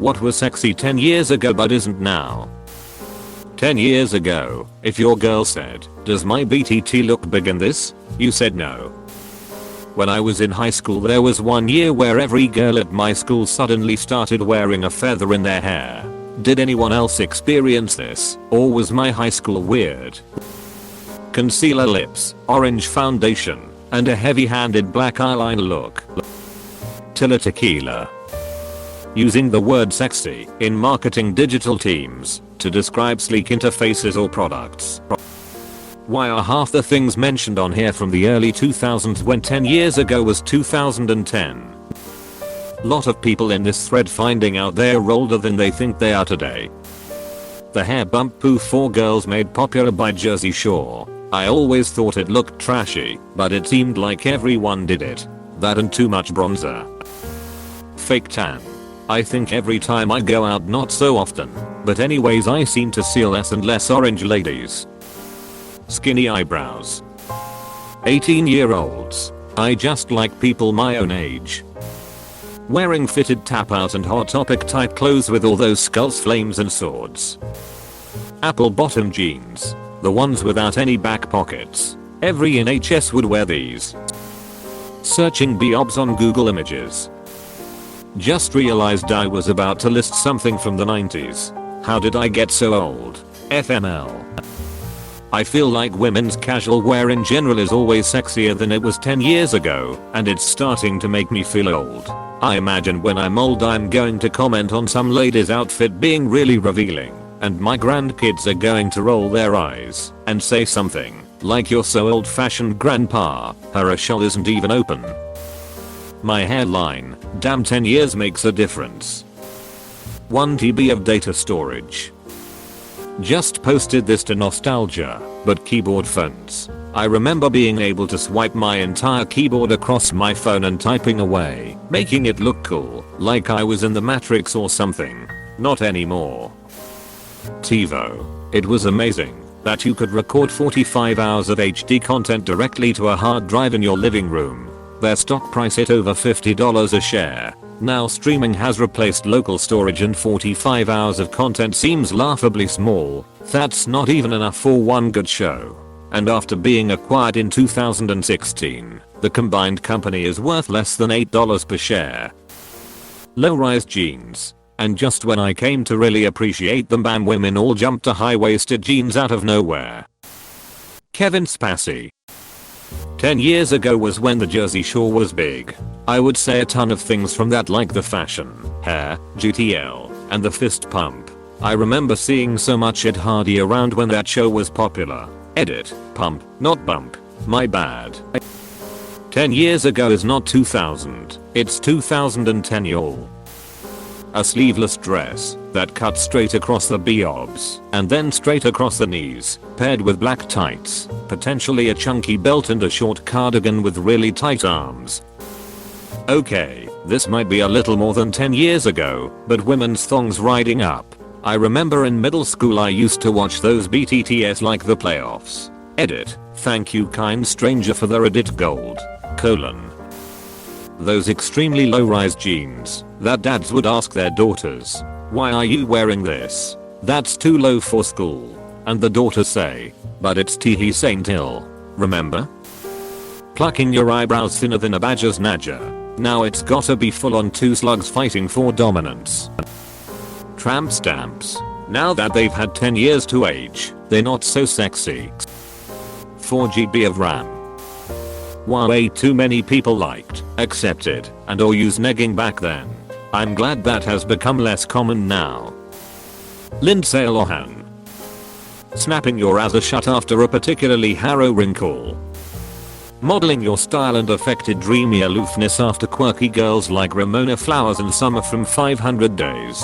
What was sexy 10 years ago but isn't now? 10 years ago, if your girl said, "Does my BTT look big in this?" you said no. When I was in high school there was one year where every girl at my school suddenly started wearing a feather in their hair. Did anyone else experience this, or was my high school weird? Concealer lips, orange foundation, and a heavy-handed black eyeliner look. Tilla tequila. Using the word sexy in marketing digital teams to describe sleek interfaces or products. Why are half the things mentioned on here from the early 2000s when 10 years ago was 2010? Lot of people in this thread finding out they're older than they think they are today. The hair bump poof for girls made popular by Jersey Shore. I always thought it looked trashy, but it seemed like everyone did it. That and too much bronzer. Fake tan. I think every time I go out, not so often, but anyways, I seem to see less and less orange ladies. Skinny eyebrows. 18-year-olds. I just like people my own age. Wearing fitted tap out and Hot Topic type clothes with all those skulls, flames and swords. Apple bottom jeans. The ones without any back pockets. Every NHS would wear these. Searching Biobs on Google Images. Just realized I was about to list something from the 90s. How did I get so old? FML. I feel like women's casual wear in general is always sexier than it was 10 years ago, and it's starting to make me feel old. I imagine when I'm old I'm going to comment on some lady's outfit being really revealing, and my grandkids are going to roll their eyes and say something like, "You're so old-fashioned, grandpa, her shawl isn't even open." My hairline, damn, 10 years makes a difference. 1 TB of data storage. Just posted this to nostalgia, but keyboard fonts. I remember being able to swipe my entire keyboard across my phone and typing away, making it look cool, like I was in the Matrix or something. Not anymore. TiVo. It was amazing that you could record 45 hours of HD content directly to a hard drive in your living room. Their stock price hit over $50 a share. Now streaming has replaced local storage and 45 hours of content seems laughably small. That's not even enough for one good show. And after being acquired in 2016, the combined company is worth less than $8 per share. Low-rise jeans. And just when I came to really appreciate them, bam, women all jumped to high-waisted jeans out of nowhere. Kevin Spacey. 10 years ago was when the Jersey Shore was big. I would say a ton of things from that, like the fashion, hair, GTL, and the fist pump. I remember seeing so much Ed Hardy around when that show was popular. Edit, pump, not bump. My bad. 10 years ago is not 2000, it's 2010, y'all. A sleeveless dress that cut straight across the biobs and then straight across the knees, paired with black tights, potentially a chunky belt and a short cardigan with really tight arms. Okay, this might be a little more than 10 years ago, but women's thongs riding up. I remember in middle school I used to watch those BTTS like the playoffs. Edit, thank you kind stranger for the Reddit gold. : Those extremely low-rise jeans that dads would ask their daughters, "Why are you wearing this? That's too low for school." And the daughters say, "But it's Teehee Saint Hill." Remember? Plucking your eyebrows thinner than a badger's nadger. Now it's gotta be full on two slugs fighting for dominance. Tramp stamps. Now that they've had 10 years to age, they're not so sexy. 4 GB of RAM. Way too many people liked, accepted, and or used negging back then. I'm glad that has become less common now. Lindsay Lohan. Snapping your asser shut after a particularly harrowing call. Modeling your style and affected dreamy aloofness after quirky girls like Ramona Flowers and Summer from 500 Days.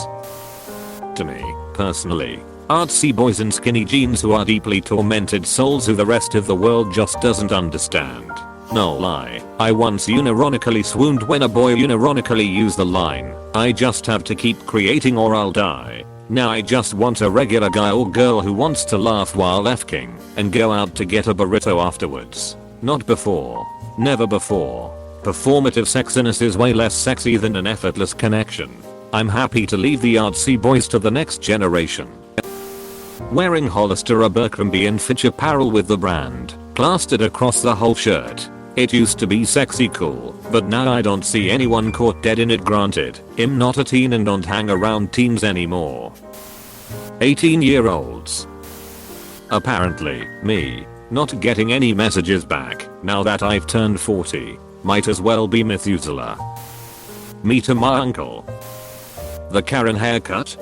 To me, personally, artsy boys in skinny jeans who are deeply tormented souls who the rest of the world just doesn't understand. No lie, I once unironically swooned when a boy unironically used the line, "I just have to keep creating or I'll die." Now I just want a regular guy or girl who wants to laugh while FKing and go out to get a burrito afterwards. Not before. Never before. Performative sexiness is way less sexy than an effortless connection. I'm happy to leave the artsy boys to the next generation. Wearing Hollister Abercrombie and Fitch apparel with the brand plastered across the whole shirt. It used to be sexy cool, but now I don't see anyone caught dead in it. Granted, I'm not a teen and don't hang around teens anymore. 18-year-olds. Apparently, me not getting any messages back now that I've turned 40 might as well be Methuselah. Me to my uncle. The Karen haircut.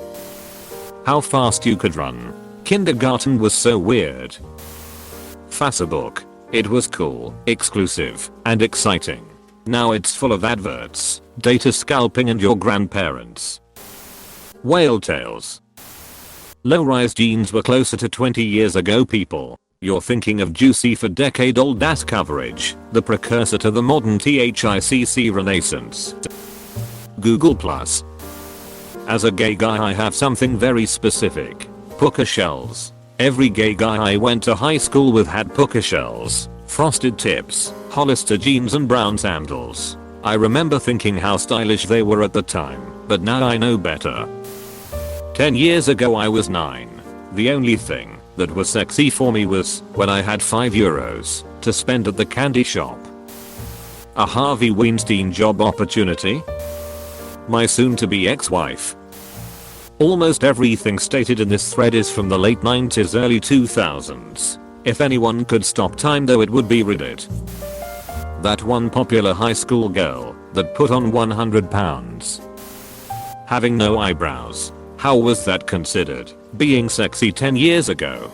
How fast you could run. Kindergarten was so weird. Facebook. It was cool, exclusive, and exciting. Now it's full of adverts, data scalping and your grandparents. Whale tails. Low-rise jeans were closer to 20 years ago, people. You're thinking of juicy for decade-old ass coverage, the precursor to the modern THICC renaissance. Google Plus. As a gay guy I have something very specific. Puka shells. Every gay guy I went to high school with had puka shells, frosted tips, Hollister jeans and brown sandals. I remember thinking how stylish they were at the time, but now I know better. 10 years ago I was 9. The only thing that was sexy for me was when I had €5 to spend at the candy shop. A Harvey Weinstein job opportunity? My soon-to-be ex-wife. Almost everything stated in this thread is from the late 90s, early 2000s. If anyone could stop time though, it would be Reddit. That one popular high school girl that put on 100 pounds. Having no eyebrows. How was that considered being sexy 10 years ago?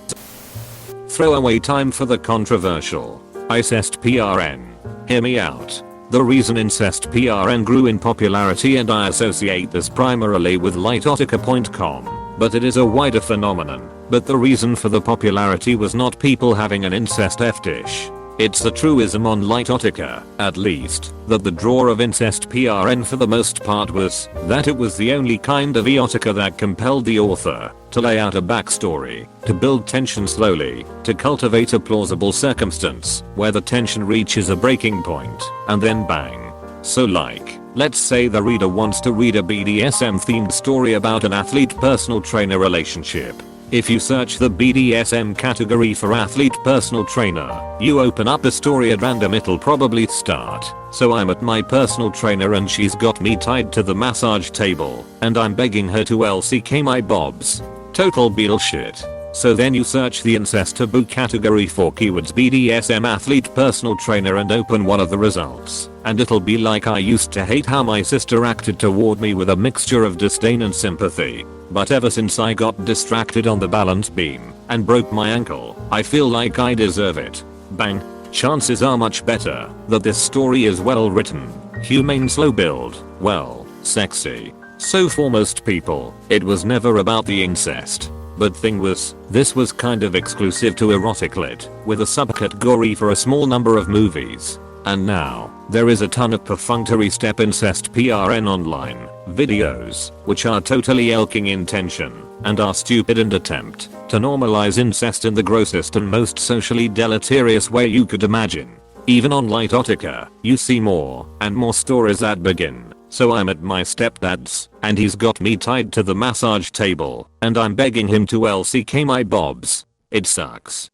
Throwaway time for the controversial incest PRN. Hear me out. The reason incest PRN grew in popularity, and I associate this primarily with lightotica.com, but it is a wider phenomenon. But the reason for the popularity was not people having an incest fetish. It's the truism on Lightotica, at least, that the draw of incest PRN for the most part was that it was the only kind of erotica that compelled the author to lay out a backstory, to build tension slowly, to cultivate a plausible circumstance where the tension reaches a breaking point, and then bang. So like, let's say the reader wants to read a BDSM themed story about an athlete personal trainer relationship. If you search the BDSM category for athlete personal trainer, you open up a story at random, it'll probably start. So I'm at my personal trainer and she's got me tied to the massage table, and I'm begging her to LCK my bobs. Total bullshit. So then you search the incest taboo category for keywords BDSM athlete personal trainer and open one of the results, and it'll be like, I used to hate how my sister acted toward me with a mixture of disdain and sympathy. But ever since I got distracted on the balance beam and broke my ankle, I feel like I deserve it. Bang. Chances are much better that this story is well written, humane, slow build, well, sexy. So for most people, it was never about the incest. But thing was, this was kind of exclusive to erotic lit, with a subcategory for a small number of movies. And now, there is a ton of perfunctory step incest PRN online videos, which are totally elking in tension, and are stupid and attempt to normalize incest in the grossest and most socially deleterious way you could imagine. Even on Lightotica, you see more and more stories that begin, so I'm at my stepdad's, and he's got me tied to the massage table, and I'm begging him to LCK my bobs. It sucks.